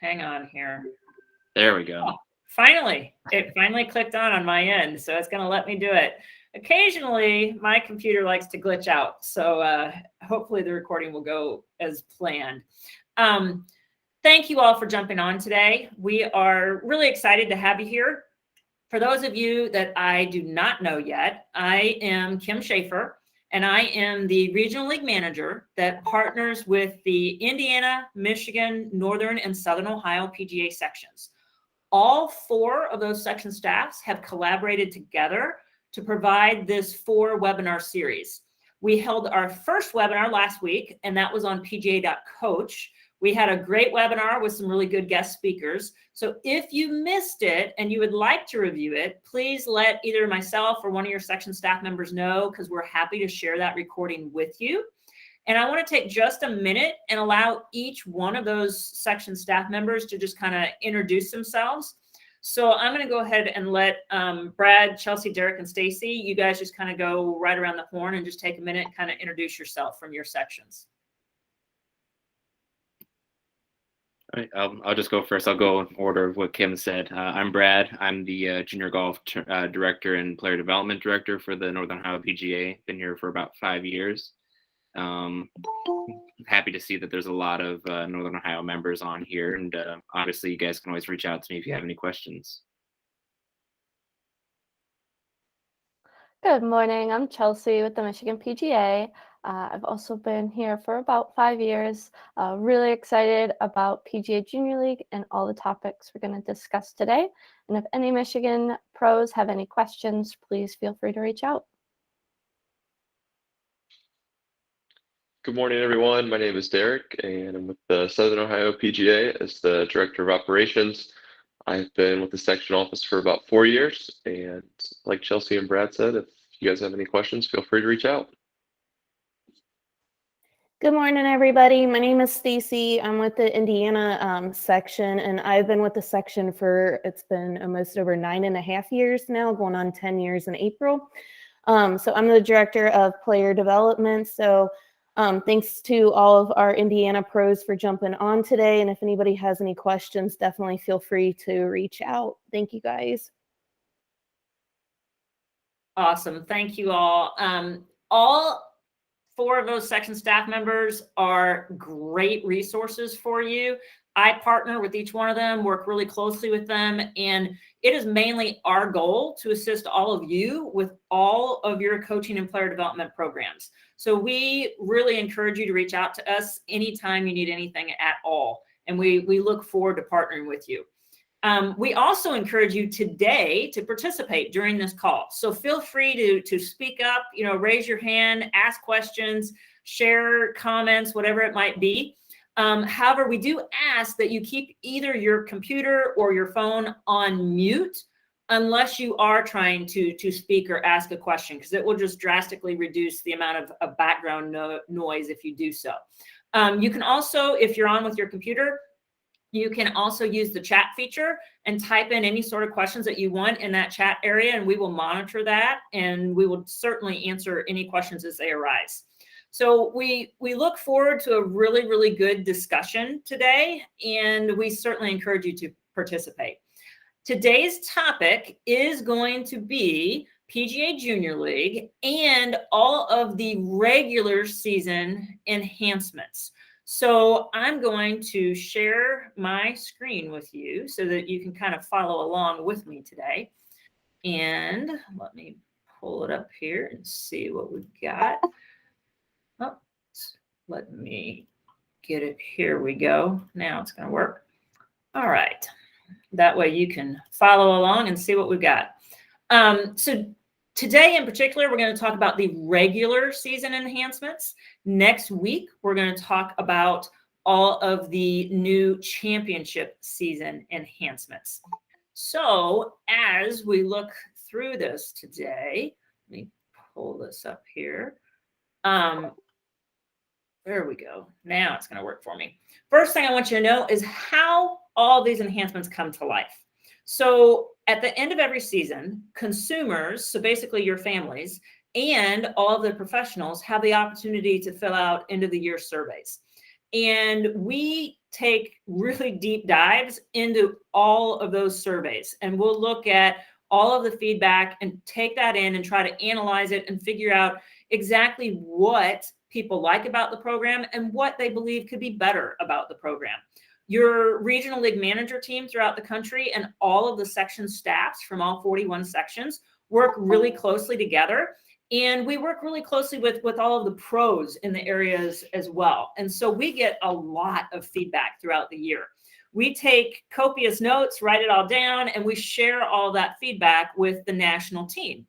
Hang on here. There we go. Oh, finally, it finally clicked on my end, so it's going to let me do it. Occasionally, my computer likes to glitch out, so hopefully the recording will go as planned. Thank you all for jumping on today. We are really excited to have you here. For those of you that I do not know yet, I am Kim Schaefer, and I am the Regional League Manager that partners with the Indiana, Michigan, Northern, and Southern Ohio PGA sections. All 4 of those section staffs have collaborated together to provide this 4-webinar series. We held our first webinar last week, and that was on PGA.coach. We had a great webinar with some really good guest speakers. So if you missed it and you would like to review it, please let either myself or one of your section staff members know, because we're happy to share that recording with you. And I want to take just a minute and allow each one of those section staff members to just kind of introduce themselves. So I'm going to go ahead and let Brad, Chelsea, Derek, and Stacy, you guys just kind of go right around the horn and just take a minute and kind of introduce yourself from your sections. All right, I'll just go first. I'll go in order of what Kim said. I'm Brad. I'm the Junior Golf Director and Player Development Director for the Northern Ohio PGA. Been here for about 5 years. Happy to see that there's a lot of Northern Ohio members on here, and obviously you guys can always reach out to me if you have any questions. Good morning. I'm Chelsea with the Michigan PGA. I've also been here for about 5 years. Really excited about PGA Junior League and all the topics we're going to discuss today. And if any Michigan pros have any questions, please feel free to reach out. Good morning, everyone. My name is Derek, and I'm with the Southern Ohio PGA as the Director of Operations. I've been with the section office for about 4 years, and like Chelsea and Brad said, if you guys have any questions, feel free to reach out. Good morning, everybody. My name is Stacy. I'm with the Indiana section, and I've been with the section for, it's been almost over 9.5 years now, going on 10 years in April. So I'm the Director of Player Development. So thanks to all of our Indiana pros for jumping on today. And if anybody has any questions, definitely feel free to reach out. Thank you, guys. Awesome. Thank you all. All 4 of those section staff members are great resources for you. I partner with each one of them, work really closely with them, and it is mainly our goal to assist all of you with all of your coaching and player development programs. So we really encourage you to reach out to us anytime you need anything at all, and we look forward to partnering with you. We also encourage you today to participate during this call. So feel free to speak up, raise your hand, ask questions, share comments, whatever it might be. However, we do ask that you keep either your computer or your phone on mute unless you are trying to speak or ask a question, because it will just drastically reduce the amount of background noise if you do so. You can also, if you're on with your computer, you can also use the chat feature and type in any sort of questions that you want in that chat area, and we will monitor that, and we will certainly answer any questions as they arise. So we look forward to a really, really good discussion today, and we certainly encourage you to participate. Today's topic is going to be PGA Junior League and all of the regular season enhancements. So I'm going to share my screen with you so that you can kind of follow along with me today. And let me pull it up here and see what we've got. Oh, let me get it. Here we go. Now it's going to work. All right. That way you can follow along and see what we've got. So today in particular, we're going to talk about the regular season enhancements. Next week, we're going to talk about all of the new championship season enhancements. So as we look through this today, let me pull this up here. There we go. Now it's going to work for me. First thing I want you to know is how all these enhancements come to life. So at the end of every season, consumers, so basically your families, and all of the professionals have the opportunity to fill out end of the year surveys. And we take really deep dives into all of those surveys, and we'll look at all of the feedback and take that in and try to analyze it and figure out exactly what people like about the program and what they believe could be better about the program. Your regional league manager team throughout the country and all of the section staffs from all 41 sections work really closely together. And we work really closely with all of the pros in the areas as well. And so we get a lot of feedback throughout the year. We take copious notes, write it all down, and we share all that feedback with the national team.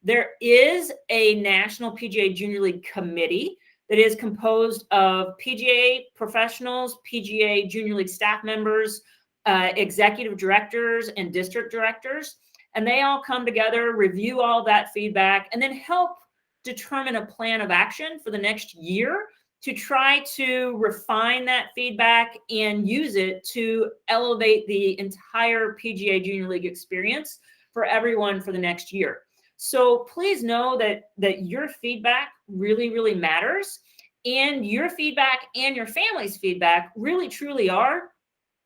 There is a National PGA Junior League committee that is composed of PGA professionals, PGA Junior League staff members, executive directors, and district directors. And they all come together, review all that feedback, and then help determine a plan of action for the next year to try to refine that feedback and use it to elevate the entire PGA Junior League experience for everyone for the next year. So please know that your feedback really, really matters. And your feedback and your family's feedback really, truly are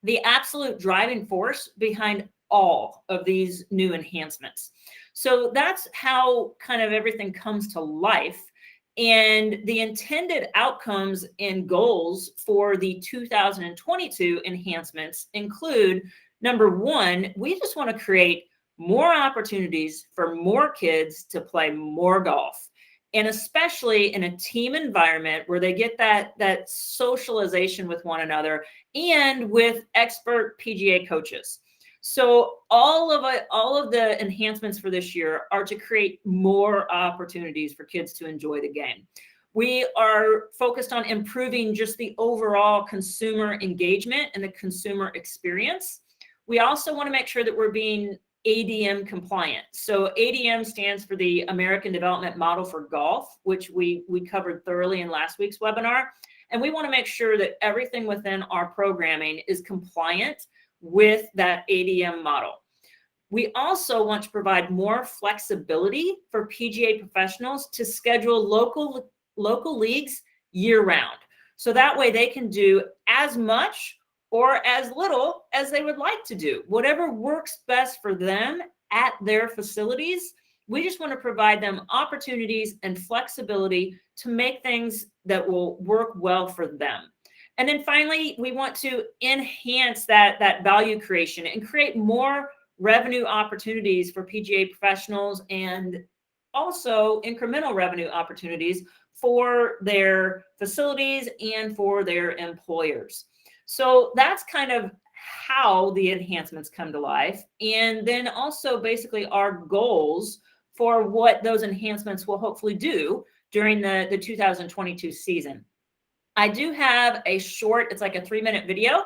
the absolute driving force behind all of these new enhancements. So that's how kind of everything comes to life. And the intended outcomes and goals for the 2022 enhancements include, number one, we just want to create more opportunities for more kids to play more golf, and especially in a team environment where they get that socialization with one another and with expert PGA coaches. So all of the enhancements for this year are to create more opportunities for kids to enjoy the game. We are focused on improving just the overall consumer engagement and the consumer experience. We also want to make sure that we're being ADM compliant. So ADM stands for the American Development Model for Golf, which we covered thoroughly in last week's webinar. And we want to make sure that everything within our programming is compliant with that ADM model. We also want to provide more flexibility for PGA professionals to schedule local leagues year round. So that way they can do as much or as little as they would like to do. Whatever works best for them at their facilities, we just want to provide them opportunities and flexibility to make things that will work well for them. And then finally, we want to enhance that value creation and create more revenue opportunities for PGA professionals and also incremental revenue opportunities for their facilities and for their employers. So that's kind of how the enhancements come to life. And then also basically our goals for what those enhancements will hopefully do during the 2022 season. I do have a short, it's like a 3-minute video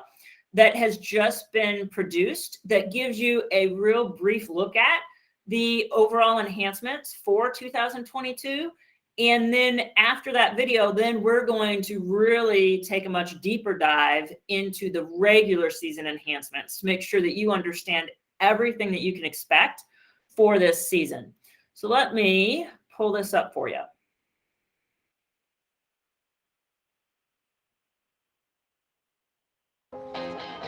that has just been produced that gives you a real brief look at the overall enhancements for 2022. And then after that video, then we're going to really take a much deeper dive into the regular season enhancements to make sure that you understand everything that you can expect for this season. So let me pull this up for you.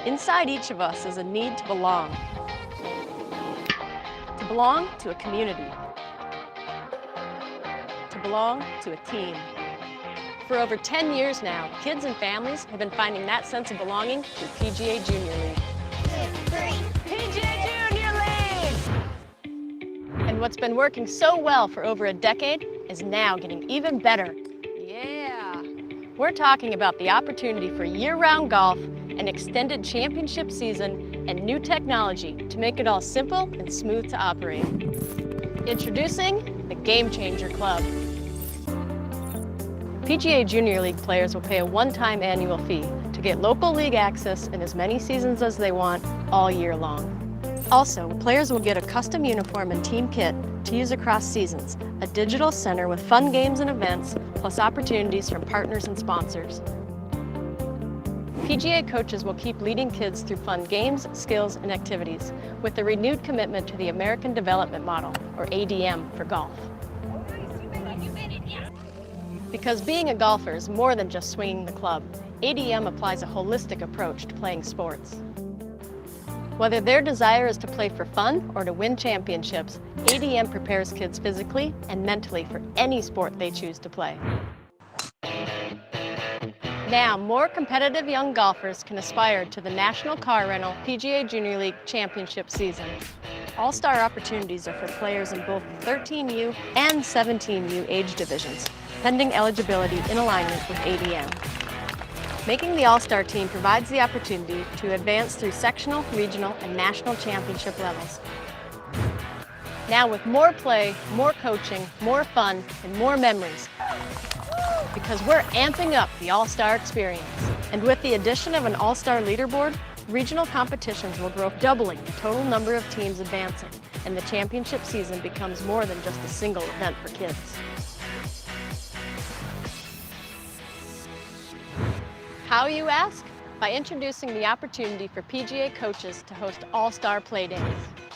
Inside each of us is a need to belong. To belong to a community. To belong to a team. For over 10 years now, kids and families have been finding that sense of belonging through PGA Junior League. PGA Junior League! And what's been working so well for over a decade is now getting even better. Yeah! We're talking about the opportunity for year-round golf, an extended championship season, and new technology to make it all simple and smooth to operate. Introducing the Game Changer Club. PGA Junior League players will pay a one-time annual fee to get local league access in as many seasons as they want all year long. Also, players will get a custom uniform and team kit to use across seasons, a digital center with fun games and events, plus opportunities from partners and sponsors. PGA coaches will keep leading kids through fun games, skills, and activities with a renewed commitment to the American Development Model, or ADM, for golf. Because being a golfer is more than just swinging the club. ADM applies a holistic approach to playing sports. Whether their desire is to play for fun or to win championships, ADM prepares kids physically and mentally for any sport they choose to play. Now, more competitive young golfers can aspire to the National Car Rental PGA Junior League Championship season. All-star opportunities are for players in both the 13U and 17U age divisions, pending eligibility in alignment with ADM. Making the All-Star team provides the opportunity to advance through sectional, regional, and national championship levels. Now with more play, more coaching, more fun, and more memories, because we're amping up the All-Star experience. And with the addition of an All-Star leaderboard, regional competitions will grow, doubling the total number of teams advancing, and the championship season becomes more than just a single event for kids. How, you ask? By introducing the opportunity for PGA coaches to host All-Star Play Days.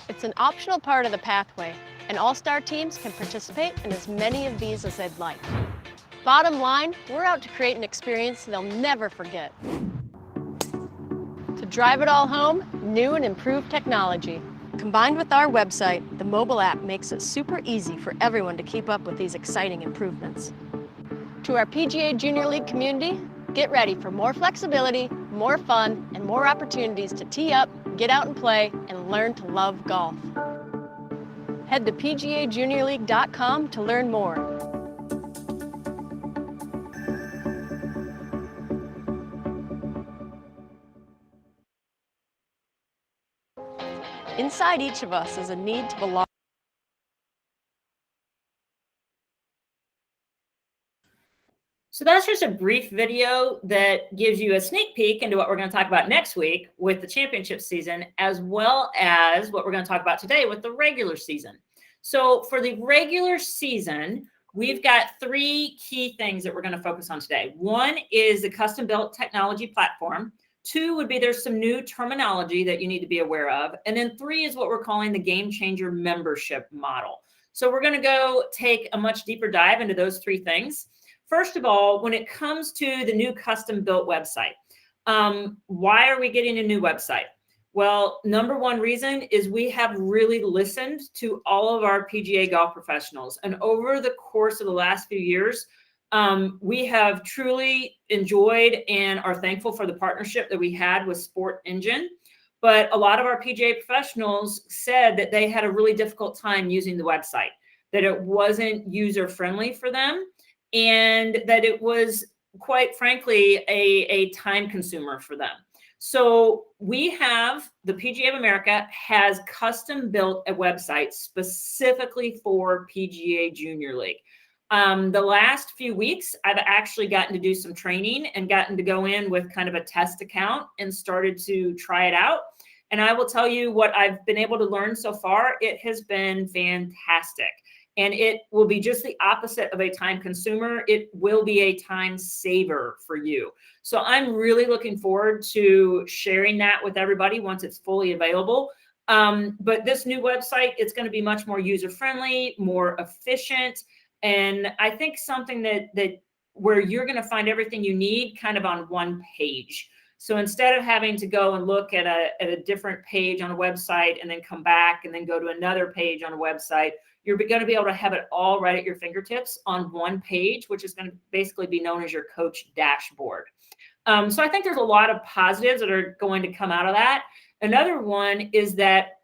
It's an optional part of the pathway, and All-Star teams can participate in as many of these as they'd like. Bottom line, we're out to create an experience they'll never forget. To drive it all home, new and improved technology. Combined with our website, the mobile app makes it super easy for everyone to keep up with these exciting improvements. To our PGA Junior League community, get ready for more flexibility, more fun, and more opportunities to tee up, get out and play, and learn to love golf. Head to PGAJuniorLeague.com to learn more. Inside each of us is a need to belong. So that's just a brief video that gives you a sneak peek into what we're going to talk about next week with the championship season, as well as what we're going to talk about today with the regular season. So for the regular season, we've got 3 key things that we're going to focus on today. 1 is the custom built technology platform. 2 would be there's some new terminology that you need to be aware of. And then 3 is what we're calling the game changer membership model. So we're going to go take a much deeper dive into those 3 things. First of all, when it comes to the new custom built website, why are we getting a new website? Well, number 1 reason is we have really listened to all of our PGA golf professionals. And over the course of the last few years, we have truly enjoyed and are thankful for the partnership that we had with Sport Engine. But a lot of our PGA professionals said that they had a really difficult time using the website, that it wasn't user-friendly for them, and that it was, quite frankly, a time consumer for them. So we have, the PGA of America has custom built a website specifically for PGA Junior League. The last few weeks, I've actually gotten to do some training and gotten to go in with kind of a test account and started to try it out. And I will tell you what I've been able to learn so far. It has been fantastic. And it will be just the opposite of a time consumer. It will be a time saver for you. So I'm really looking forward to sharing that with everybody once it's fully available. But this new website, it's going to be much more user-friendly, more efficient. And I think something that where you're going to find everything you need kind of on one page. So instead of having to go and look at a different page on a website and then come back and then go to another page on a website, you're going to be able to have it all right at your fingertips on one page, which is going to basically be known as your coach dashboard. So I think there's a lot of positives that are going to come out of that. Another one is that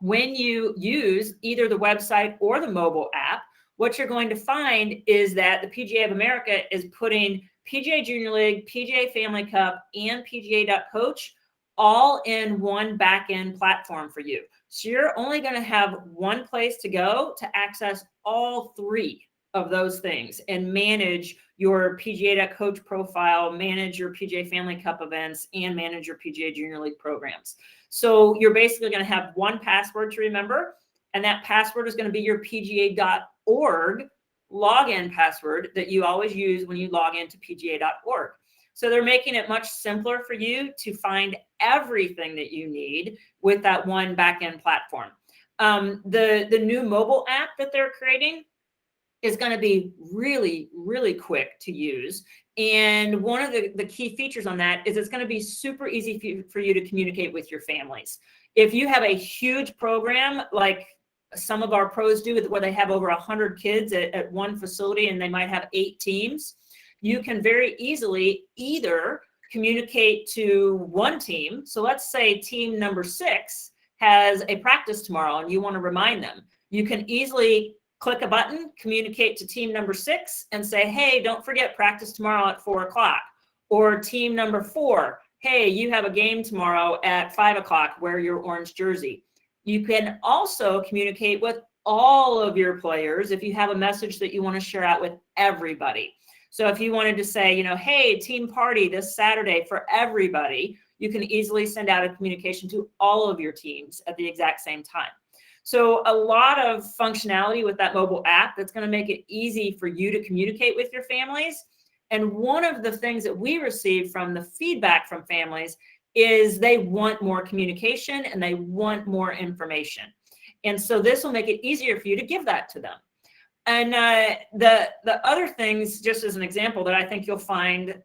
when you use either the website or the mobile app, what you're going to find is that the PGA of America is putting PGA Junior League, PGA Family Cup, and PGA.Coach all in one back-end platform for you. So you're only going to have one place to go to access all 3 of those things and manage your PGA.Coach profile, manage your PGA Family Cup events, and manage your PGA Junior League programs. So you're basically going to have one password to remember, and that password is going to be your PGA.org login password that you always use when you log into PGA.org. So they're making it much simpler for you to find everything that you need with that one back-end platform. The new mobile app that they're creating is going to be really, really quick to use. And one of the key features on that is it's going to be super easy for you to communicate with your families. If you have a huge program like some of our pros do, where they have over 100 kids at one facility and they might have 8 teams, you can very easily either communicate to one team. So let's say team number 6 has a practice tomorrow and you want to remind them. You can easily click a button, communicate to team number 6 and say, hey, don't forget practice tomorrow at 4 o'clock. Or team number 4, hey, you have a game tomorrow at 5 o'clock, wear your orange jersey. You can also communicate with all of your players if you have a message that you want to share out with everybody. So if you wanted to say, you know, hey, team party this Saturday for everybody, you can easily send out a communication to all of your teams at the exact same time. So a lot of functionality with that mobile app that's going to make it easy for you to communicate with your families. And one of the things that we receive from the feedback from families is they want more communication and they want more information. And so this will make it easier for you to give that to them. And the other things, just as an example, that I think you'll find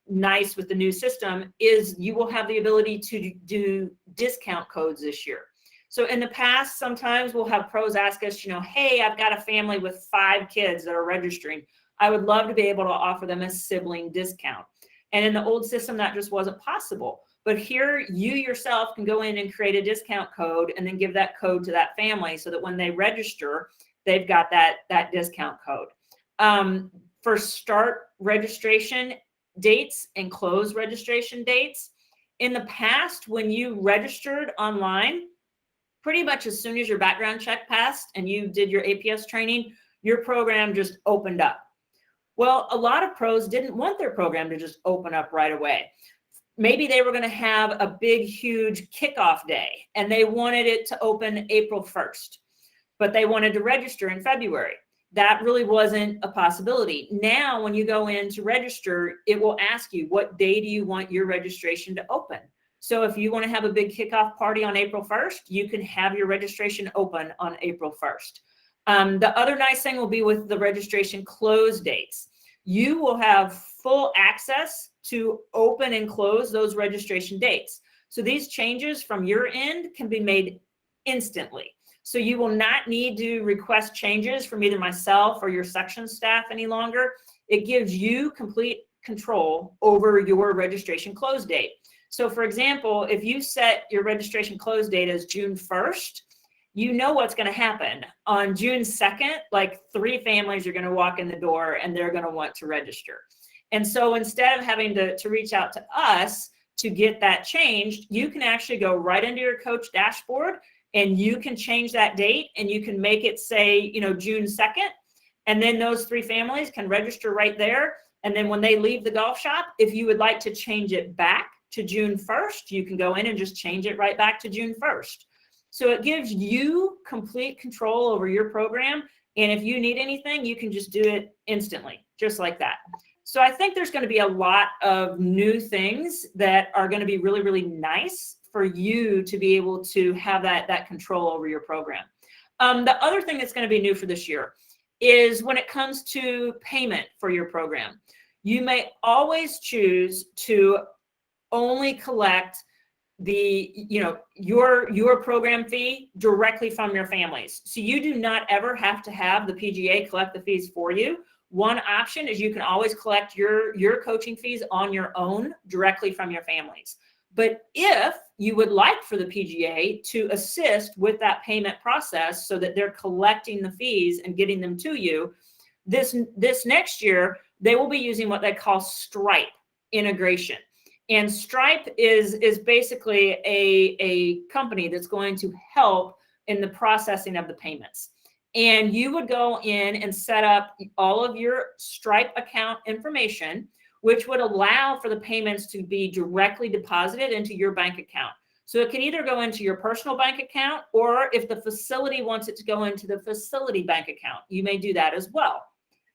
nice with the new system is you will have the ability to do discount codes this year. So in the past, sometimes we'll have pros ask us, you know, hey, I've got a family with 5 kids that are registering. I would love to be able to offer them a sibling discount. And in the old system, that just wasn't possible. But here, you yourself can go in and create a discount code and then give that code to that family so that when they register, they've got that discount code. For start registration dates and close registration dates, in the past, when you registered online, pretty much as soon as your background check passed and you did your APS training, your program just opened up. Well, a lot of pros didn't want their program to just open up right away. Maybe they were going to have a big, huge kickoff day and they wanted it to open April 1st, but they wanted to register in February. That really wasn't a possibility. Now, when you go in to register, it will ask you, what day do you want your registration to open? So if you want to have a big kickoff party on April 1st, you can have your registration open on April 1st. The other nice thing will be with the registration close dates. You will have full access to open and close those registration dates. So these changes from your end can be made instantly. So you will not need to request changes from either myself or your section staff any longer. It gives you complete control over your registration close date. So for example, if you set your registration close date as June 1st, you know what's going to happen. On June 2nd, like 3 families are going to walk in the door and they're going to want to register. And so instead of having to reach out to us to get that changed, you can actually go right into your coach dashboard and you can change that date and you can make it say, you know, June 2nd. And then those 3 families can register right there. And then when they leave the golf shop, if you would like to change it back to June 1st, you can go in and just change it right back to June 1st. So it gives you complete control over your program. And if you need anything, you can just do it instantly, just like that. So I think there's going to be a lot of new things that are going to be really, really nice for you to be able to have that control over your program. The other thing that's going to be new for this year is when it comes to payment for your program. You may always choose to only collect your program fee directly from your families. So you do not ever have to have the PGA collect the fees for you. One option is you can always collect your coaching fees on your own directly from your families. But if you would like for the PGA to assist with that payment process so that they're collecting the fees and getting them to you, this next year, they will be using what they call Stripe integration. And Stripe is basically a company that's going to help in the processing of the payments. And you would go in and set up all of your Stripe account information, which would allow for the payments to be directly deposited into your bank account. So it can either go into your personal bank account, or if the facility wants it to go into the facility bank account, you may do that as well.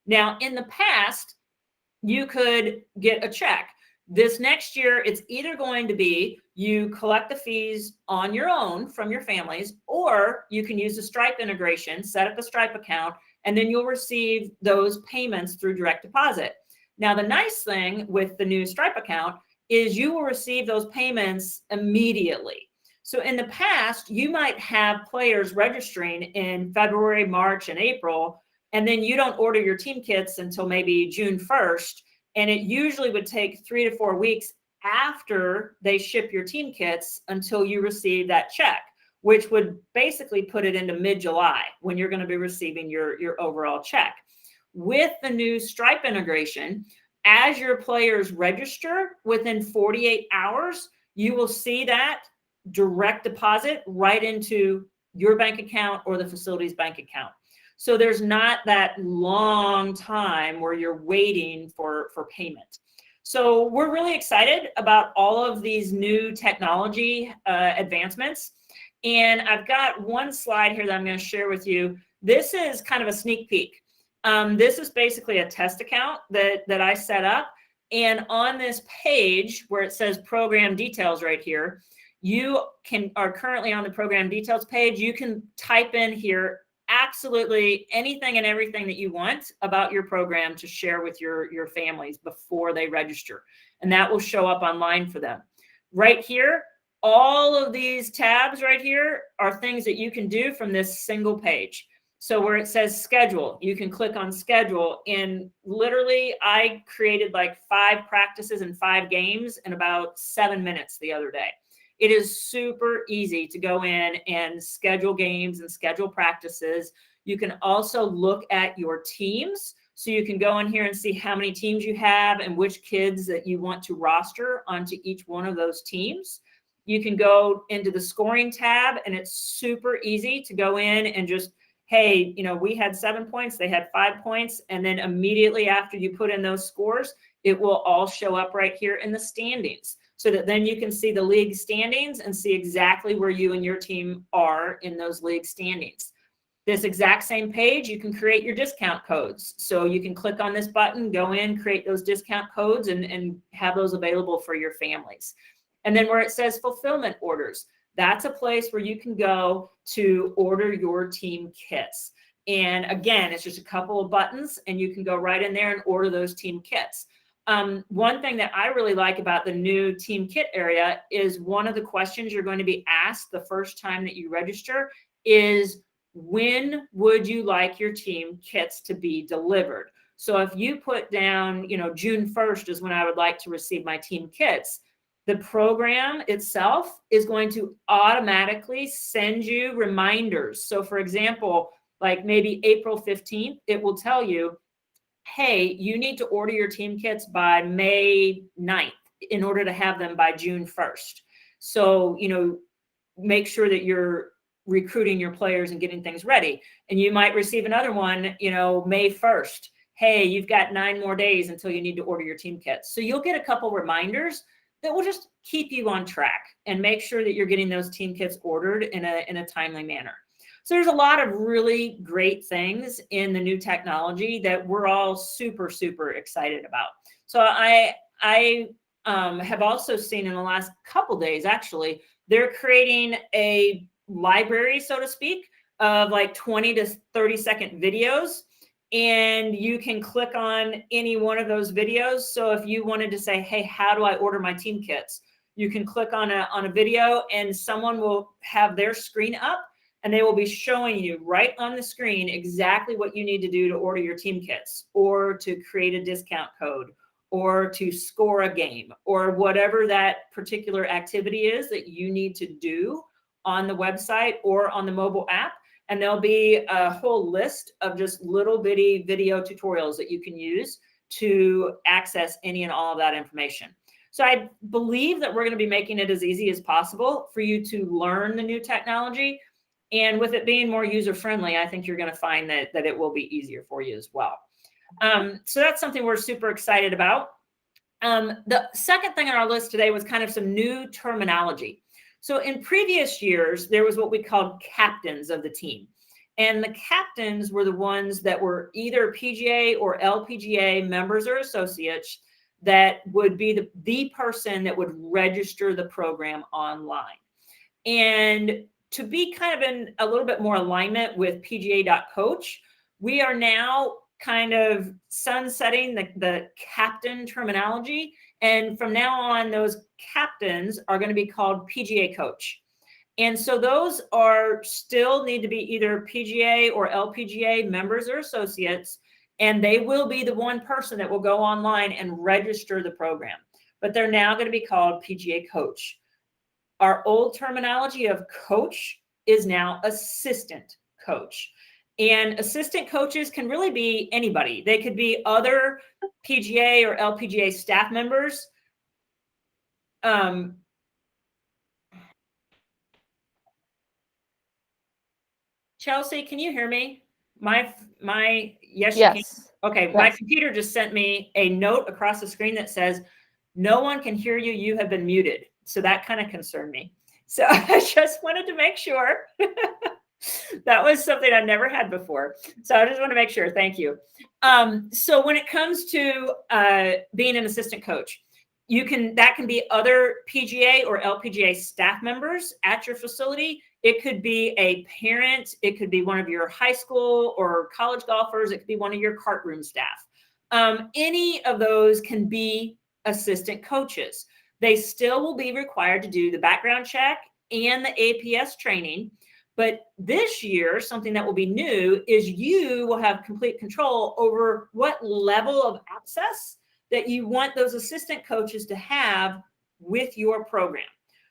Now, in the past, you could get a check. This next year, it's either going to be you collect the fees on your own from your families, or you can use the Stripe integration, set up a Stripe account, and then you'll receive those payments through direct deposit. Now, the nice thing with the new Stripe account is you will receive those payments immediately. So in the past, you might have players registering in February, March, and April, and then you don't order your team kits until maybe June 1st. And it usually would take 3 to 4 weeks after they ship your team kits until you receive that check, which would basically put it into mid-July when you're going to be receiving your overall check. With the new Stripe integration, as your players register within 48 hours, you will see that direct deposit right into your bank account or the facility's bank account. So there's not that long time where you're waiting for payment. So we're really excited about all of these new technology advancements. And I've got one slide here that I'm going to share with you. This is kind of a sneak peek. This is basically a test account that I set up. And on this page where it says program details right here, you are currently on the program details page. You can type in here absolutely anything and everything that you want about your program to share with your families before they register. And that will show up online for them. Right here, all of these tabs right here are things that you can do from this single page. So where it says schedule, you can click on schedule. And literally, I created like 5 practices and 5 games in about 7 minutes the other day. It is super easy to go in and schedule games and schedule practices. You can also look at your teams. So you can go in here and see how many teams you have and which kids that you want to roster onto each one of those teams. You can go into the scoring tab, and it's super easy to go in and just, hey, we had 7 points, they had 5 points. And then immediately after you put in those scores, it will all show up right here in the standings, so that then you can see the league standings and see exactly where you and your team are in those league standings. This exact same page, you can create your discount codes. So you can click on this button, go in, create those discount codes, and have those available for your families. And then where it says fulfillment orders, that's a place where you can go to order your team kits. And again, it's just a couple of buttons, and you can go right in there and order those team kits. One thing that I really like about the new team kit area is one of the questions you're going to be asked the first time that you register is, when would you like your team kits to be delivered? So if you put down, June 1st is when I would like to receive my team kits, the program itself is going to automatically send you reminders. So for example, like maybe April 15th, it will tell you, hey, you need to order your team kits by May 9th in order to have them by June 1st. So, make sure that you're recruiting your players and getting things ready. And you might receive another one, May 1st. Hey, you've got 9 more days until you need to order your team kits. So you'll get a couple reminders that will just keep you on track and make sure that you're getting those team kits ordered in a timely manner. So there's a lot of really great things in the new technology that we're all super, super excited about. So I have also seen in the last couple days, actually, they're creating a library, so to speak, of like 20 to 30 second videos. And you can click on any one of those videos. So if you wanted to say, hey, how do I order my team kits? You can click on a video, and someone will have their screen up, and they will be showing you right on the screen exactly what you need to do to order your team kits, or to create a discount code, or to score a game, or whatever that particular activity is that you need to do on the website or on the mobile app. And there'll be a whole list of just little bitty video tutorials that you can use to access any and all of that information. So I believe that we're going to be making it as easy as possible for you to learn the new technology. And with it being more user-friendly, I think you're going to find that it will be easier for you as well. So that's something we're super excited about. The second thing on our list today was kind of some new terminology. So in previous years, there was what we called captains of the team. And the captains were the ones that were either PGA or LPGA members or associates that would be the person that would register the program online. And to be kind of in a little bit more alignment with PGA.coach, we are now kind of sunsetting the captain terminology. And from now on, those captains are going to be called PGA coach. And so those are still need to be either PGA or LPGA members or associates, and they will be the one person that will go online and register the program. But they're now going to be called PGA coach. Our old terminology of coach is now assistant coach. And assistant coaches can really be anybody. They could be other PGA or LPGA staff members. Chelsea, can you hear me? Yes, you can. Yes. Okay, my Yes. computer just sent me a note across the screen that says, no one can hear you, you have been muted. So that kind of concerned me. So I just wanted to make sure. That was something I've never had before. So I just want to make sure. Thank you. So when it comes to being an assistant coach, that can be other PGA or LPGA staff members at your facility. It could be a parent. It could be one of your high school or college golfers. It could be one of your cart room staff. Any of those can be assistant coaches. They still will be required to do the background check and the APS training. But this year, something that will be new is you will have complete control over what level of access that you want those assistant coaches to have with your program.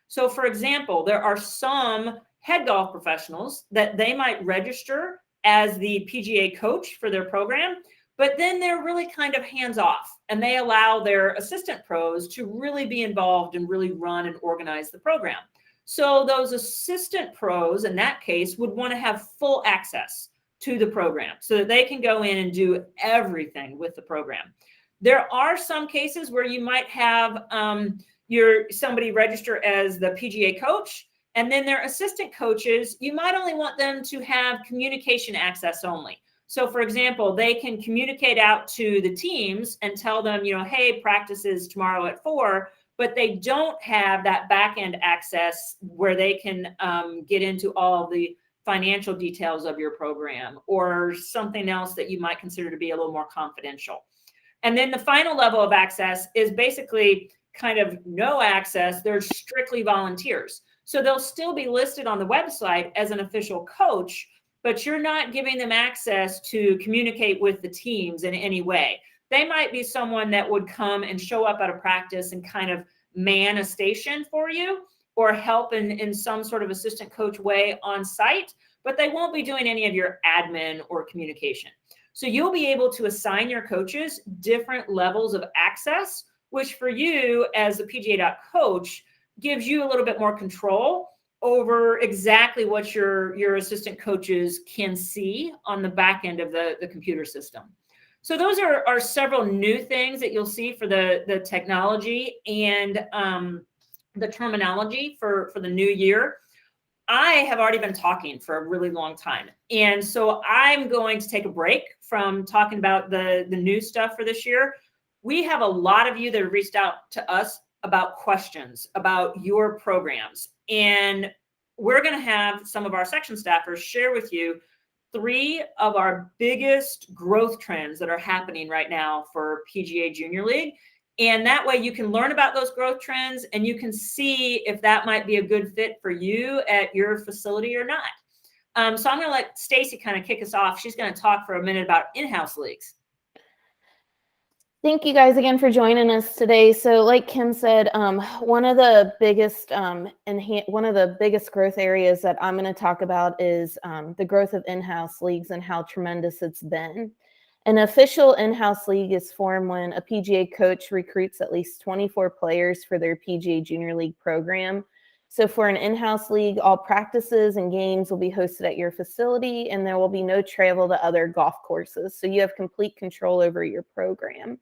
So for example, there are some head golf professionals that they might register as the PGA coach for their program, but then they're really kind of hands off and they allow their assistant pros to really be involved and really run and organize the program. So those assistant pros in that case would want to have full access to the program so that they can go in and do everything with the program. There are some cases where you might have somebody register as the PGA coach, and then their assistant coaches, you might only want them to have communication access only. So for example, they can communicate out to the teams and tell them, hey, practice is tomorrow at 4, but they don't have that back end access where they can get into all of the financial details of your program or something else that you might consider to be a little more confidential. And then the final level of access is basically kind of no access. They're strictly volunteers. So they'll still be listed on the website as an official coach, but you're not giving them access to communicate with the teams in any way. They might be someone that would come and show up at a practice and kind of man a station for you or help in some sort of assistant coach way on site, but they won't be doing any of your admin or communication. So you'll be able to assign your coaches different levels of access, which for you as the PGA coach gives you a little bit more control over exactly what your assistant coaches can see on the back end of the computer system. So those are several new things that you'll see for the technology and the terminology for the new year. I have already been talking for a really long time. And so I'm going to take a break from talking about the new stuff for this year. We have a lot of you that have reached out to us about questions about your programs. And we're going to have some of our section staffers share with you 3 of our biggest growth trends that are happening right now for PGA Junior League. And that way you can learn about those growth trends and you can see if that might be a good fit for you at your facility or not. So I'm going to let Stacy kind of kick us off. She's going to talk for a minute about in-house leagues. Thank you guys again for joining us today. So like Kim said, one of the biggest growth areas that I'm going to talk about is the growth of in-house leagues and how tremendous it's been. An official in-house league is formed when a PGA coach recruits at least 24 players for their PGA Junior League program. So for an in-house league, all practices and games will be hosted at your facility and there will be no travel to other golf courses. So you have complete control over your program.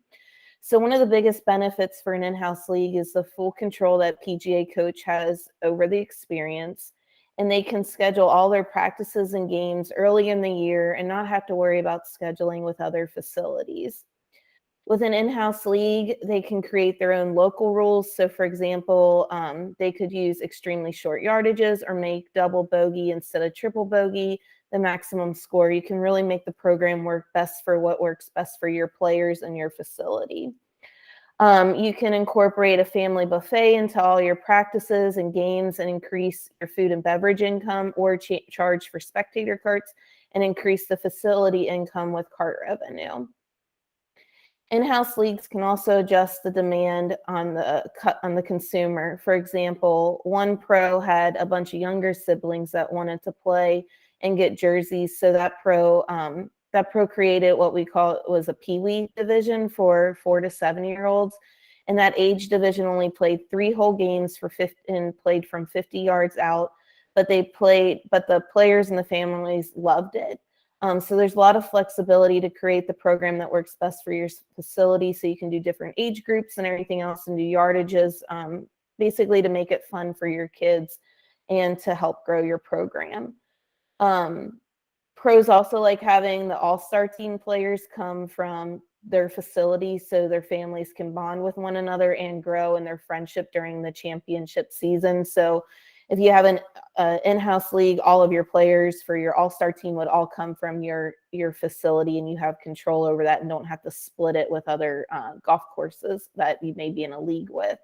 So one of the biggest benefits for an in-house league is the full control that PGA coach has over the experience, and they can schedule all their practices and games early in the year and not have to worry about scheduling with other facilities. With an in-house league, they can create their own local rules. So for example, they could use extremely short yardages or make double bogey instead of triple bogey the maximum score. You can really make the program work best for what works best for your players and your facility. You can incorporate a family buffet into all your practices and games and increase your food and beverage income, or charge for spectator carts and increase the facility income with cart revenue. In-house leagues can also adjust the demand on the consumer. For example, one pro had a bunch of younger siblings that wanted to play and get jerseys, so that pro created what we call was a peewee division for 4 to 7-year-olds, and that age division only played 3 whole games for 50 and played from 50 yards out, but the players and the families loved it. So there's a lot of flexibility to create the program that works best for your facility, so you can do different age groups and everything else and do yardages, basically to make it fun for your kids and to help grow your program. Pros also like having the all-star team players come from their facility so their families can bond with one another and grow in their friendship during the championship season. So if you have an in-house league, all of your players for your all-star team would all come from your facility, and you have control over that and don't have to split it with other golf courses that you may be in a league with.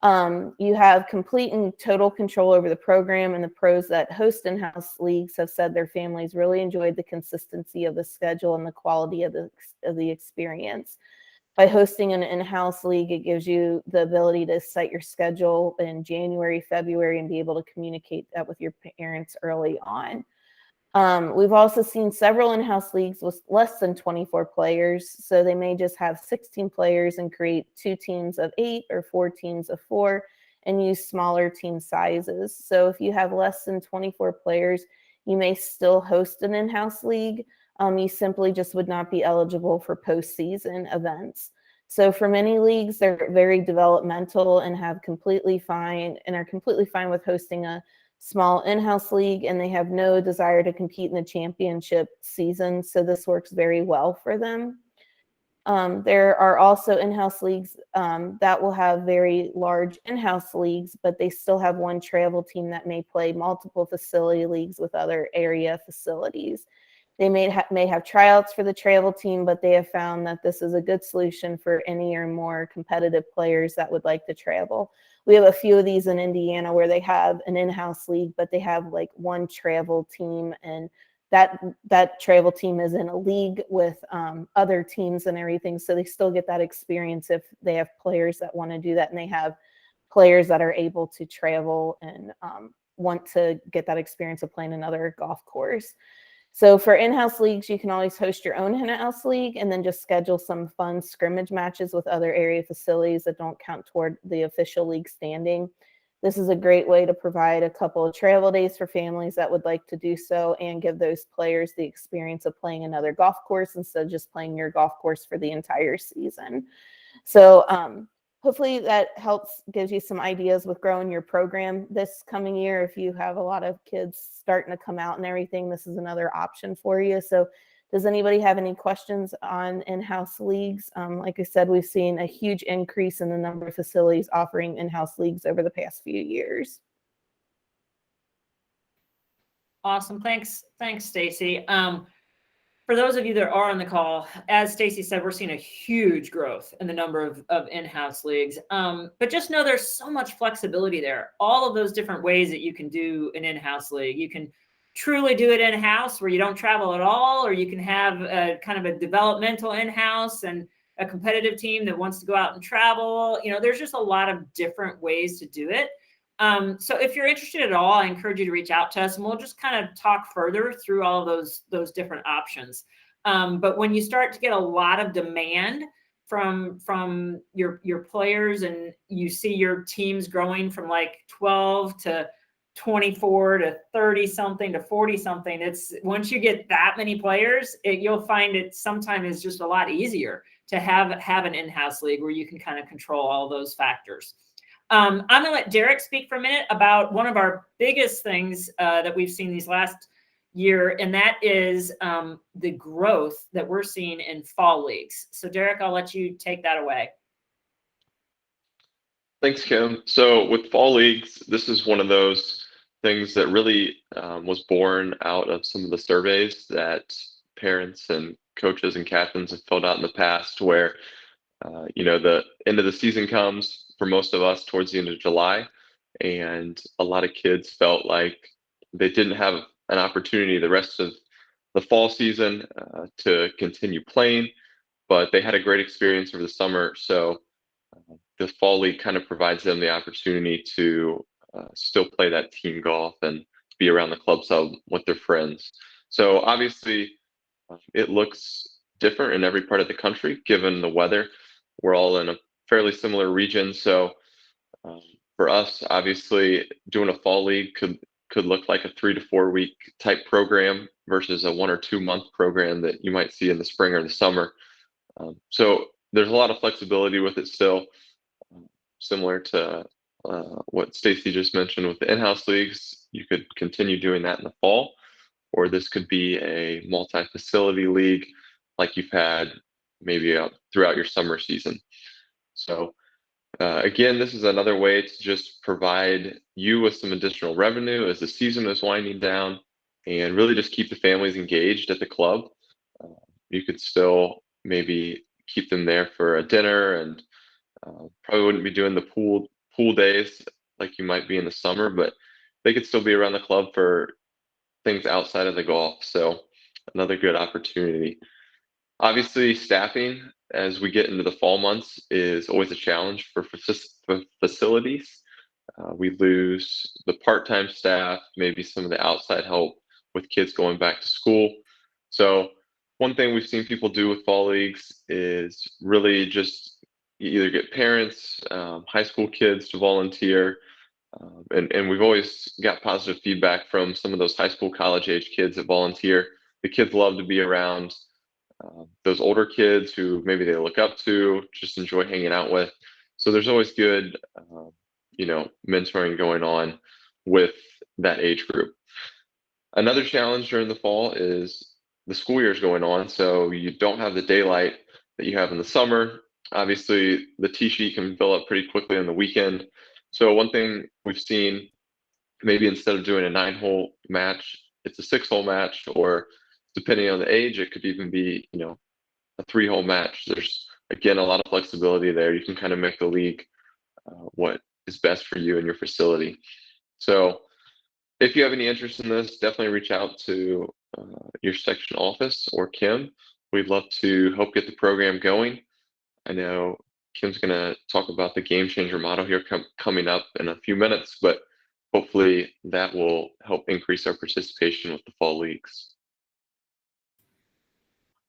You have complete and total control over the program, and the pros that host in-house leagues have said their families really enjoyed the consistency of the schedule and the quality of the experience. By hosting an in-house league, it gives you the ability to set your schedule in January, February, and be able to communicate that with your parents early on. We've also seen several in-house leagues with less than 24 players. So they may just have 16 players and create 2 teams of 8 or 4 teams of 4 and use smaller team sizes. So if you have less than 24 players, you may still host an in-house league. You simply just would not be eligible for postseason events. So for many leagues, they're very developmental and are completely fine with hosting a small in-house league, and they have no desire to compete in the championship season. So this works very well for them. There are also in-house leagues that will have very large in-house leagues, but they still have one travel team that may play multiple facility leagues with other area facilities. They may have tryouts for the travel team, but they have found that this is a good solution for any or more competitive players that would like to travel. We have a few of these in Indiana where they have an in-house league, but they have like one travel team, and that travel team is in a league with other teams and everything. So they still get that experience if they have players that want to do that, and they have players that are able to travel and want to get that experience of playing another golf course. So for in-house leagues, you can always host your own in-house league and then just schedule some fun scrimmage matches with other area facilities that don't count toward the official league standing. This is a great way to provide a couple of travel days for families that would like to do so and give those players the experience of playing another golf course instead of just playing your golf course for the entire season. So hopefully that helps, gives you some ideas with growing your program this coming year. If you have a lot of kids starting to come out and everything, this is another option for you. So does anybody have any questions on in-house leagues? Like I said, we've seen a huge increase in the number of facilities offering in-house leagues over the past few years. Awesome. Thanks, Stacy. For those of you that are on the call, as Stacy said, we're seeing a huge growth in the number of in-house leagues. But just know there's so much flexibility there. All of those different ways that you can do an in-house league. You can truly do it in-house where you don't travel at all, or you can have a kind of a developmental in-house and a competitive team that wants to go out and travel. You know, there's just a lot of different ways to do it. So if you're interested at all, I encourage you to reach out to us, and we'll just kind of talk further through all of those different options. But when you start to get a lot of demand from your players, and you see your teams growing from like 12 to 24 to 30 something to 40 something, it's once you get that many players, you'll find it sometimes is just a lot easier to have an in-house league where you can kind of control all those factors. I'm going to let Derek speak for a minute about one of our biggest things that we've seen these last year, and that is the growth that we're seeing in fall leagues. So Derek, I'll let you take that away. Thanks, Kim. So with fall leagues, this is one of those things that really was born out of some of the surveys that parents and coaches and captains have filled out in the past, where the end of the season comes for most of us towards the end of July, and a lot of kids felt like they didn't have an opportunity the rest of the fall season to continue playing, but they had a great experience over the summer. So the fall league kind of provides them the opportunity to still play that team golf and be around the club sub with their friends. So obviously, it looks different in every part of the country given the weather. We're all in a fairly similar region, so for us, obviously, doing a fall league could look like a 3 to 4 week type program versus a 1 or 2 month program that you might see in the spring or the summer. So there's a lot of flexibility with it still, similar to what Stacy just mentioned with the in-house leagues. You could continue doing that in the fall, or this could be a multi-facility league like you've had maybe throughout your summer season. So again, this is another way to just provide you with some additional revenue as the season is winding down, and really just keep the families engaged at the club. You could still maybe keep them there for a dinner, and probably wouldn't be doing the pool days like you might be in the summer, but they could still be around the club for things outside of the golf. So another good opportunity. Obviously, staffing as we get into the fall months is always a challenge for facilities. We lose the part-time staff, maybe some of the outside help with kids going back to school. So one thing we've seen people do with fall leagues is really just either get parents, high school kids to volunteer. And we've always got positive feedback from some of those high school, college age kids that volunteer. The kids love to be around those older kids who maybe they look up to, just enjoy hanging out with. So there's always good, mentoring going on with that age group. Another challenge during the fall is the school year is going on, so you don't have the daylight that you have in the summer. Obviously, the tee sheet can fill up pretty quickly on the weekend. So one thing we've seen, maybe instead of doing a 9-hole match, it's a 6-hole match, or depending on the age, it could even be, a 3-hole match. There's, again, a lot of flexibility there. You can kind of make the league what is best for you and your facility. So if you have any interest in this, definitely reach out to your section office or Kim. We'd love to help get the program going. I know Kim's going to talk about the Game Changer model here coming up in a few minutes, but hopefully that will help increase our participation with the fall leagues.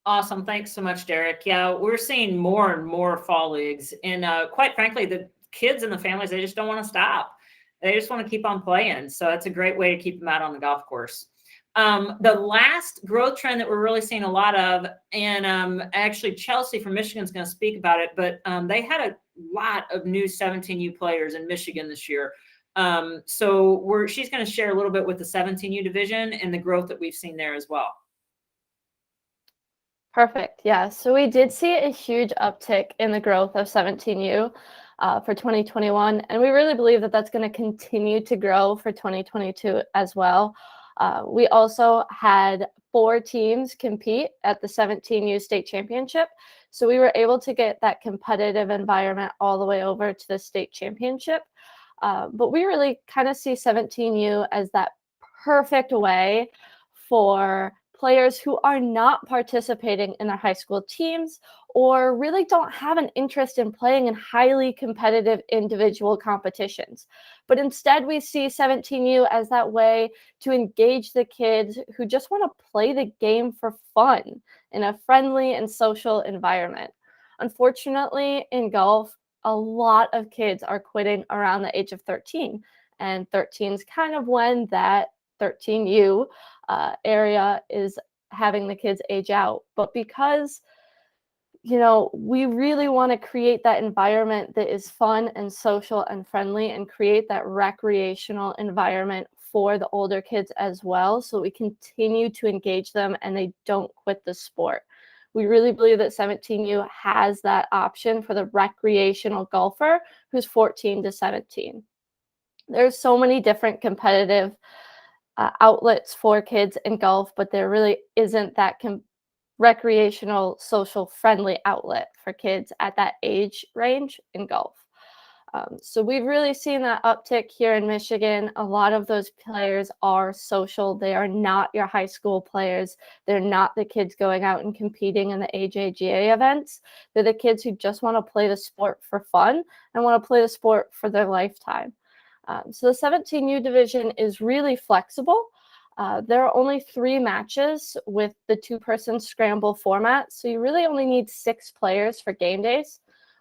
Awesome. Thanks so much, Derek. Yeah, we're seeing more and more fall leagues. And quite frankly, the kids and the families, they just don't want to stop. They just want to keep on playing. So it's a great way to keep them out on the golf course. The last growth trend that we're really seeing a lot of, and actually Chelsea from Michigan is going to speak about it, but they had a lot of new 17U players in Michigan this year. So she's going to share a little bit with the 17U division and the growth that we've seen there as well. Perfect. Yeah. So we did see a huge uptick in the growth of 17U for 2021. And we really believe that that's going to continue to grow for 2022 as well. We also had 4 teams compete at the 17U state championship. So we were able to get that competitive environment all the way over to the state championship. But we really kind of see 17U as that perfect way for players who are not participating in their high school teams or really don't have an interest in playing in highly competitive individual competitions. But instead, we see 17U as that way to engage the kids who just want to play the game for fun in a friendly and social environment. Unfortunately, in golf, a lot of kids are quitting around the age of 13, and 13 is kind of when that 13U area is having the kids age out. But because we really want to create that environment that is fun and social and friendly and create that recreational environment for the older kids as well, so we continue to engage them and they don't quit the sport. We really believe that 17U has that option for the recreational golfer who's 14 to 17. There's so many different competitive outlets for kids in golf, but there really isn't that recreational, social friendly outlet for kids at that age range in golf. So we've really seen that uptick here in Michigan. A lot of those players are social. They are not your high school players. They're not the kids going out and competing in the AJGA events. They're the kids who just want to play the sport for fun and want to play the sport for their lifetime. So the 17U division is really flexible. There are only 3 matches with the 2-person scramble format, so you really only need 6 players for game days.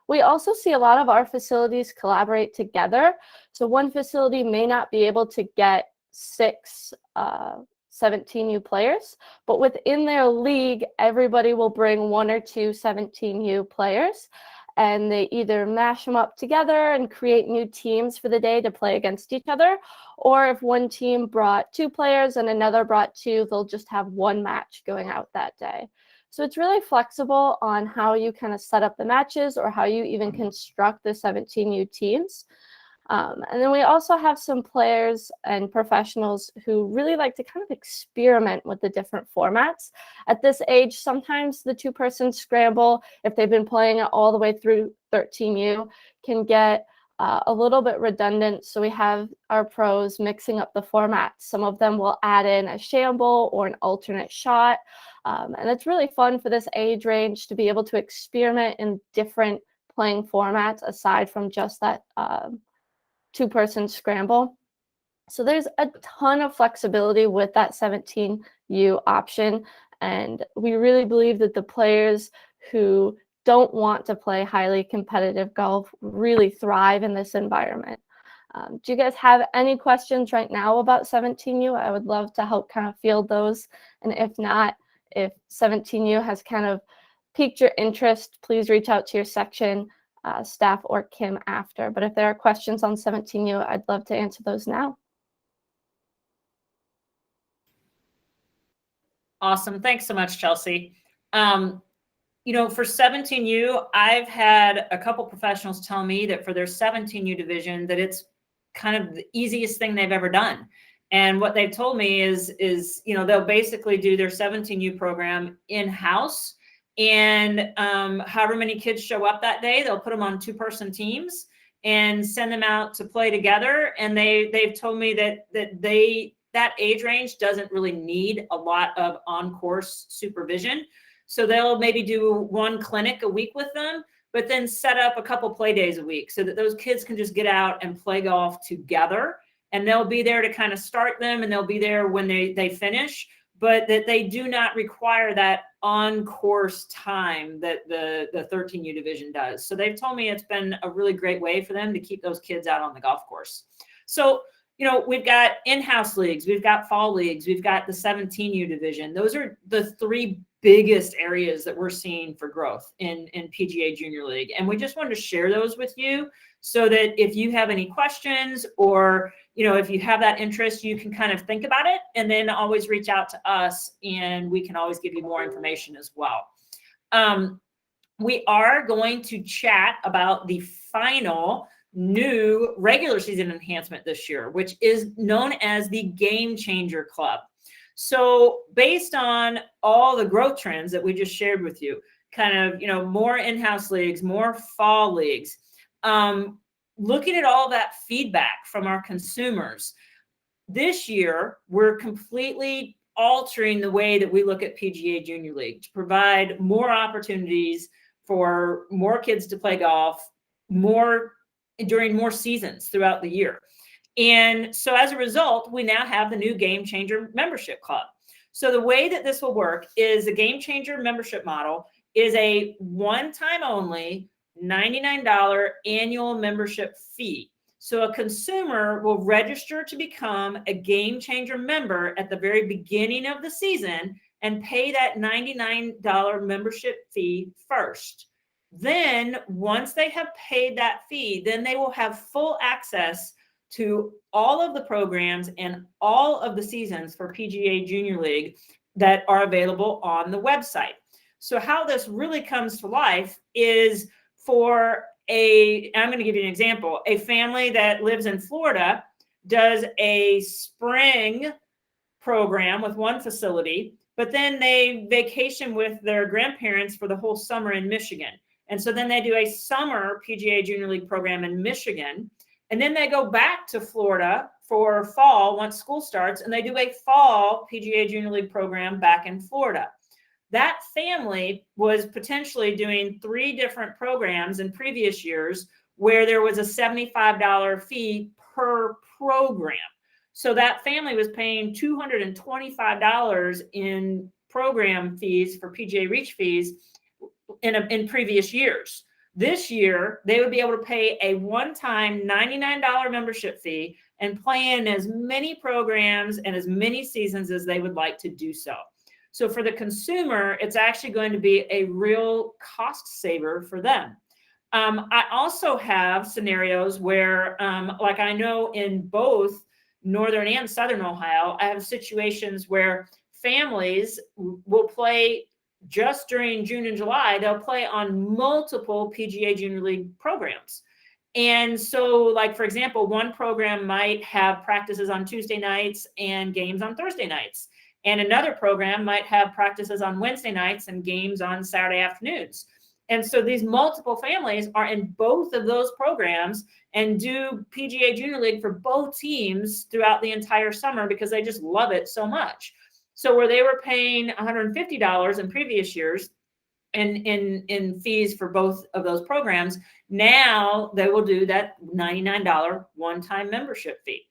We also see a lot of our facilities collaborate together. So one facility may not be able to get 6 17U players, but within their league, everybody will bring 1 or 2 17U players, and they either mash them up together and create new teams for the day to play against each other, or if one team brought 2 players and another brought 2, they'll just have 1 match going out that day. So it's really flexible on how you kind of set up the matches or how you even construct the 17U teams. And then we also have some players and professionals who really like to kind of experiment with the different formats. At this age, sometimes the 2-person scramble, if they've been playing it all the way through 13U, can get a little bit redundant. So we have our pros mixing up the formats. Some of them will add in a shamble or an alternate shot. And it's really fun for this age range to be able to experiment in different playing formats aside from just that 2-person scramble. So there's a ton of flexibility with that 17U option. And we really believe that the players who don't want to play highly competitive golf really thrive in this environment. Do you guys have any questions right now about 17U? I would love to help kind of field those. And if not, if 17U has kind of piqued your interest, please reach out to your section staff or Kim after. But if there are questions on 17U, I'd love to answer those now. Awesome. Thanks so much, Chelsea. You know, for 17U, I've had a couple professionals tell me that for their 17U division, that it's kind of the easiest thing they've ever done. And what they've told me is, you know, they'll basically do their 17U program in-house. And however many kids show up that day, they'll put them on 2-person teams and send them out to play together. And they've told me that age range doesn't really need a lot of on-course supervision. So they'll maybe do 1 clinic a week with them, but then set up a couple play days a week so that those kids can just get out and play golf together. And they'll be there to kind of start them, and they'll be there when they finish, but that they do not require that on-course time that the 13U division does. So they've told me it's been a really great way for them to keep those kids out on the golf course. So, you know, we've got in-house leagues, we've got fall leagues, we've got the 17U division. Those are the 3 biggest areas that we're seeing for growth in PGA Junior League. And we just wanted to share those with you so that if you have any questions or, you know, if you have that interest, you can kind of think about it and then always reach out to us and we can always give you more information as well. We are going to chat about the final new regular season enhancement this year, which is known as the Game Changer Club. So based on all the growth trends that we just shared with you, kind of, you know, more in-house leagues, more fall leagues, looking at all that feedback from our consumers, this year, we're completely altering the way that we look at PGA Junior League to provide more opportunities for more kids to play golf during more seasons throughout the year. And so as a result, we now have the new Game Changer Membership Club. So the way that this will work is the Game Changer membership model is a one-time only $99 annual membership fee. So a consumer will register to become a Game Changer member at the very beginning of the season and pay that $99 membership fee first. Then once they have paid that fee, then they will have full access to all of the programs and all of the seasons for PGA Junior League that are available on the website. So how this really comes to life is for I'm going to give you an example. A family that lives in Florida does a spring program with one facility, but then they vacation with their grandparents for the whole summer in Michigan. And so then they do a summer PGA Junior League program in Michigan. And then they go back to Florida for fall once school starts, and they do a fall PGA Junior League program back in Florida. That family was potentially doing 3 different programs in previous years where there was a $75 fee per program. So that family was paying $225 in program fees for PGA Reach fees in previous years. This year, they would be able to pay a one-time $99 membership fee and play in as many programs and as many seasons as they would like to do so. So for the consumer, it's actually going to be a real cost saver for them. I also have scenarios where, like I know in both Northern and Southern Ohio, I have situations where families will play just during June and July. They'll play on multiple PGA Junior League programs. And so, like, for example, one program might have practices on Tuesday nights and games on Thursday nights. And another program might have practices on Wednesday nights and games on Saturday afternoons. And so these multiple families are in both of those programs and do PGA Junior League for both teams throughout the entire summer because they just love it so much. So where they were paying $150 in previous years in fees for both of those programs, now they will do that $99 one-time membership fee.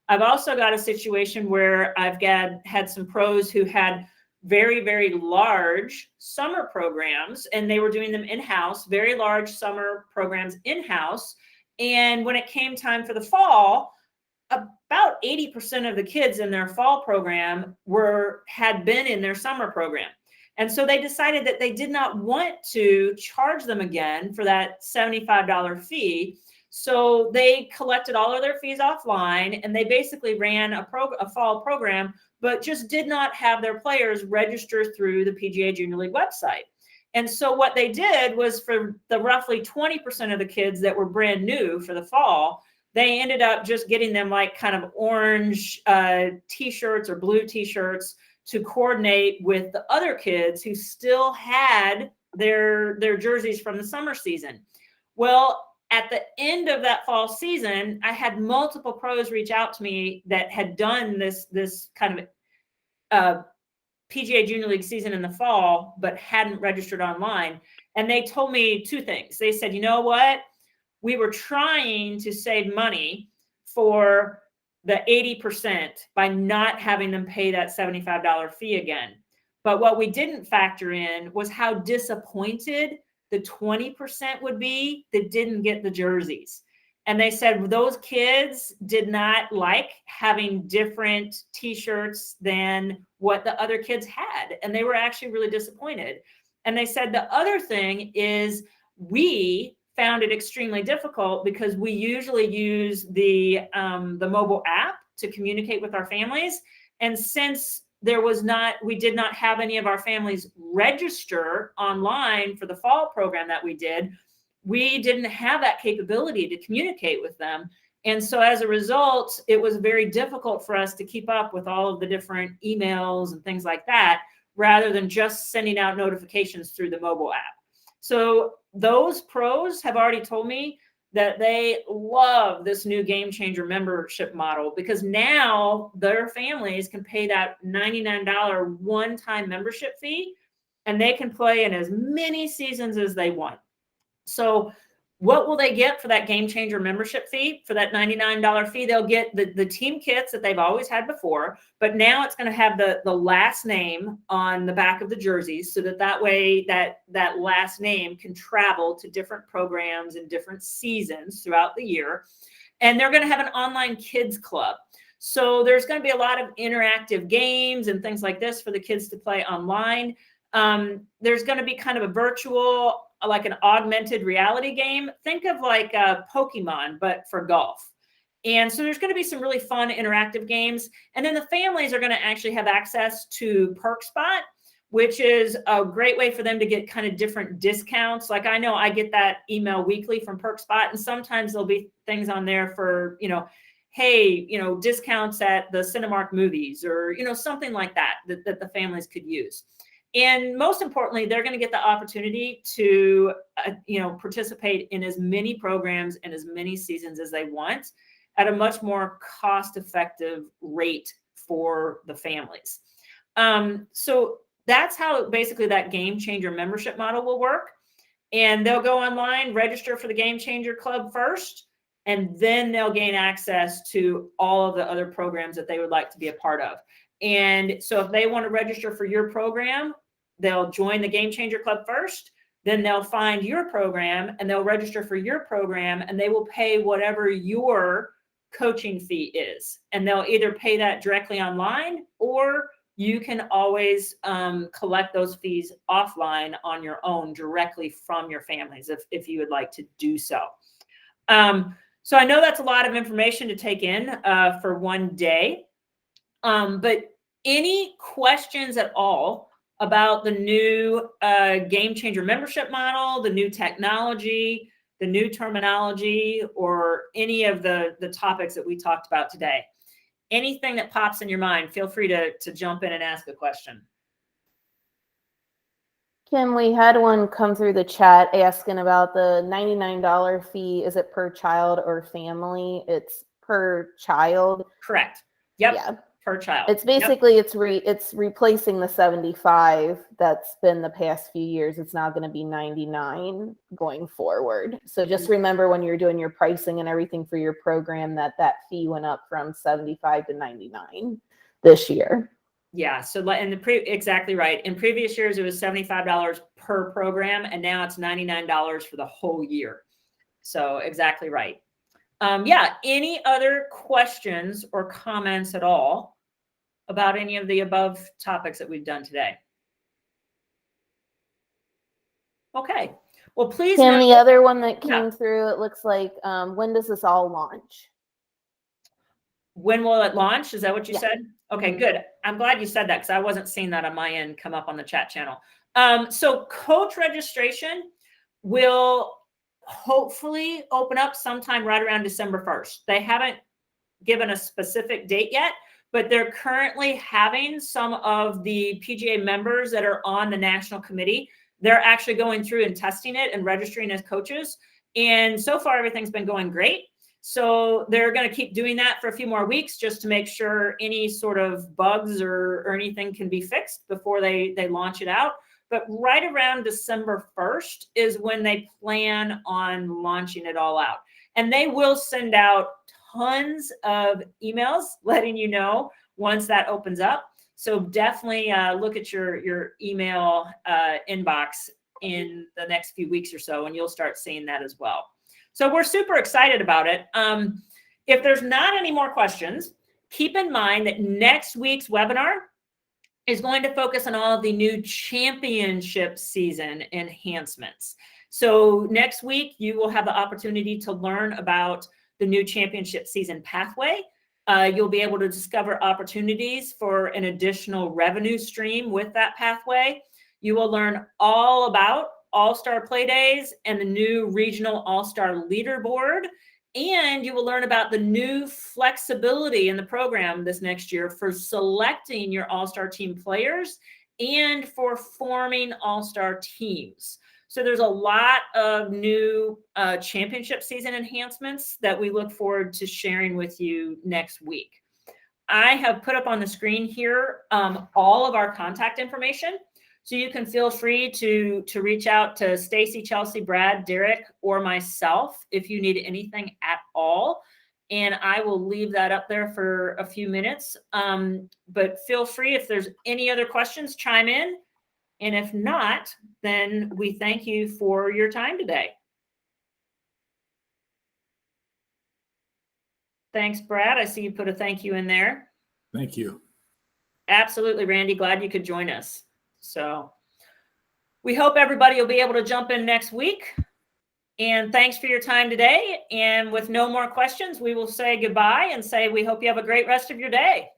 I've also got a situation where I've had some pros who had very, very large summer programs, and they were doing them in-house, very large summer programs in-house. And when it came time for the fall, about 80% of the kids in their fall program had been in their summer program. And so they decided that they did not want to charge them again for that $75 fee. So they collected all of their fees offline, and they basically ran a fall program, but just did not have their players register through the PGA Junior League website. And so what they did was, for the roughly 20% of the kids that were brand new for the fall, they ended up just getting them like kind of orange t-shirts or blue t-shirts to coordinate with the other kids who still had their jerseys from the summer season. Well, at the end of that fall season, I had multiple pros reach out to me that had done this kind of PGA Junior League season in the fall, but hadn't registered online. And they told me 2 things. They said, you know what? We were trying to save money for the 80% by not having them pay that $75 fee again. But what we didn't factor in was how disappointed the 20% would be that didn't get the jerseys. And they said those kids did not like having different t-shirts than what the other kids had. And they were actually really disappointed. And they said the other thing is we found it extremely difficult because we usually use the mobile app to communicate with our families. And since we did not have any of our families register online for the fall program that we didn't have that capability to communicate with them. And so as a result, it was very difficult for us to keep up with all of the different emails and things like that, rather than just sending out notifications through the mobile app. So those pros have already told me that they love this new Game Changer membership model, because now their families can pay that $99 one-time membership fee, and they can play in as many seasons as they want. So what will they get for that Game Changer membership fee? For that $99 fee, they'll get the team kits that they've always had before, but now it's going to have the last name on the back of the jerseys, so that way that last name can travel to different programs and different seasons throughout the year. And they're going to have an online kids club. So there's going to be a lot of interactive games and things like this for the kids to play online. There's going to be kind of a virtual, like an augmented reality game. Think of like Pokemon, but for golf. And so there's going to be some really fun interactive games. And then the families are going to actually have access to PerkSpot, which is a great way for them to get kind of different discounts. Like I know I get that email weekly from PerkSpot, and sometimes there'll be things on there for, hey, discounts at the Cinemark movies, or, something like that the families could use. And most importantly, they're going to get the opportunity to, participate in as many programs and as many seasons as they want at a much more cost-effective rate for the families. So that's how basically that Game Changer membership model will work. And they'll go online, register for the Game Changer Club first, and then they'll gain access to all of the other programs that they would like to be a part of. And so if they want to register for your program, they'll join the Game Changer Club first, then they'll find your program and they'll register for your program, and they will pay whatever your coaching fee is. And they'll either pay that directly online, or you can always collect those fees offline on your own directly from your families if you would like to do so. So I know that's a lot of information to take in for one day, but any questions at all about the new Game Changer membership model, the new technology, the new terminology, or any of the topics that we talked about today? Anything that pops in your mind, feel free to jump in and ask a question. Kim, we had one come through the chat asking about the $99 fee. Is it per child or family? It's per child. Correct. Yep. Yeah. Per child. It's basically, it's replacing the 75 that's been the past few years. It's now going to be 99 going forward. So just remember when you're doing your pricing and everything for your program that fee went up from 75 to 99 this year. Yeah. So exactly right. In previous years, it was $75 per program, and now it's $99 for the whole year. So exactly right. Yeah. Any other questions or comments at all about any of the above topics that we've done today? Okay. Well, please. Kim, the other one that came through, it looks like, when does this all launch? When will it launch? Is that what you said? Okay, Mm-hmm. Good. I'm glad you said that, because I wasn't seeing that on my end come up on the chat channel. So coach registration will hopefully open up sometime right around December 1st. They haven't given a specific date yet, but they're currently having some of the PGA members that are on the national committee. They're actually going through and testing it and registering as coaches. And so far, everything's been going great. So they're going to keep doing that for a few more weeks just to make sure any sort of bugs or anything can be fixed before they launch it out. But right around December 1st is when they plan on launching it all out. And they will send out tons of emails letting you know once that opens up. So definitely look at your email inbox in the next few weeks or so, and you'll start seeing that as well. So we're super excited about it. If there's not any more questions, keep in mind that next week's webinar is going to focus on all of the new championship season enhancements. So next week, you will have the opportunity to learn about the new championship season pathway. You'll be able to discover opportunities for an additional revenue stream with that pathway. You will learn all about All-Star Play Days and the new regional All-Star leaderboard. And you will learn about the new flexibility in the program this next year for selecting your All-Star team players and for forming All-Star teams. So there's a lot of new championship season enhancements that we look forward to sharing with you next week. I have put up on the screen here all of our contact information. So you can feel free to reach out to Stacy, Chelsea, Brad, Derek, or myself if you need anything at all. And I will leave that up there for a few minutes. But feel free, if there's any other questions, chime in. And if not, then we thank you for your time today. Thanks, Brad. I see you put a thank you in there. Thank you. Absolutely, Randy. Glad you could join us. So we hope everybody will be able to jump in next week. And thanks for your time today. And with no more questions, we will say goodbye and say we hope you have a great rest of your day.